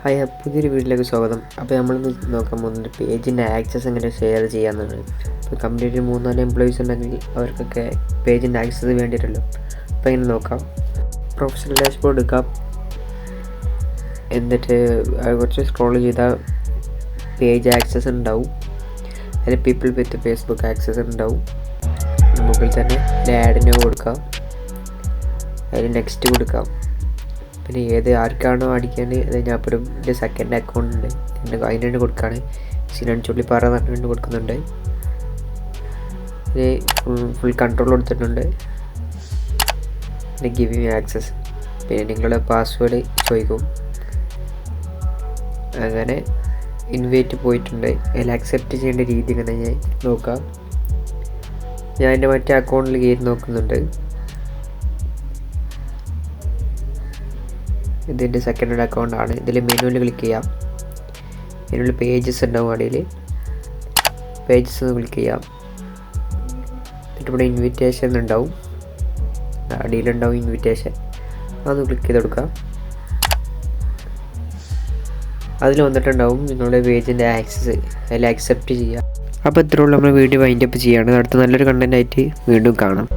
Hi, പുതിയൊരു വീഡിയോയിലേക്ക് സ്വാഗതം. അപ്പോൾ നമ്മളിന്ന് നോക്കാൻ പോകുന്നത് പേജിൻ്റെ ആക്സസ് എങ്ങനെ ഷെയർ ചെയ്യാമെന്നാണ്. ഇപ്പോൾ കംപ്ലീറ്റ് 3-4 എംപ്ലോയീസ് ഉണ്ടെങ്കിൽ അവർക്കൊക്കെ പേജിൻ്റെ ആക്സസ് വേണ്ടിയിട്ടല്ലോ. അപ്പോൾ ഇങ്ങനെ നോക്കാം. പ്രൊഫഷണൽ ഡാഷ്ബോർഡ് എടുക്കാം. എന്നിട്ട് കുറച്ച് സ്ക്രോൾ ചെയ്താൽ പേജ് ആക്സസ് ഉണ്ടാവും. അതിൽ പീപ്പിൾ വിത്ത് ഫേസ്ബുക്ക് ആക്സസ് ഉണ്ടാവും. മുകളിൽ തന്നെ ആഡിന് കൊടുക്കാം. അതിൽ നെക്സ്റ്റ് കൊടുക്കാം. പിന്നെ ആർക്കാണോ അടിക്കാൻ അത് ഞാൻ ഇപ്പോൾ എൻ്റെ സെക്കൻഡ് അക്കൗണ്ട് ഉണ്ട്, അതിനാണ് കൊടുക്കുകയാണ്. ചുള്ളിപ്പാറ എന്ന് പറഞ്ഞുകൊണ്ട് കൊടുക്കുന്നുണ്ട്. പിന്നെ ഫുൾ കൺട്രോൾ കൊടുത്തിട്ടുണ്ട്. പിന്നെ ഗിവിങ് ആക്സസ്, പിന്നെ നിങ്ങളുടെ പാസ്വേഡ് ചോദിക്കും. അങ്ങനെ ഇൻവൈറ്റ് പോയിട്ടുണ്ട്. അതിൽ അക്സെപ്റ്റ് ചെയ്യേണ്ട രീതി ഇങ്ങനെ ഞാൻ നോക്കാം. ഞാൻ എൻ്റെ മറ്റേ അക്കൗണ്ടിൽ കയറി നോക്കുന്നുണ്ട്. ഇതിൻ്റെ സെക്കൻഡ് അക്കൗണ്ടാണ്. ഇതിൽ മെനുവിൽ ക്ലിക്ക് ചെയ്യാം. മെനുവിൽ പേജസ് ഉണ്ടാവും. അടിയിൽ പേജസ് ക്ലിക്ക് ചെയ്യാം. എന്നിട്ട് ഇവിടെ ഇൻവിറ്റേഷൻ ഉണ്ടാവും. അടിയിലുണ്ടാവും ഇൻവിറ്റേഷൻ. അതൊന്ന് ക്ലിക്ക് ചെയ്ത് കൊടുക്കാം. അതിൽ വന്നിട്ടുണ്ടാവും നിങ്ങളുടെ പേജിൻ്റെ ആക്സസ്. അതിൽ അക്സെപ്റ്റ് ചെയ്യാം. അപ്പോൾ ഇത്രയുള്ള നമ്മൾ വീഡിയോ വൈൻഡപ്പ് ചെയ്യുകയാണ്. അടുത്ത നല്ലൊരു കണ്ടൻറ്റായിട്ട് വീണ്ടും കാണാം.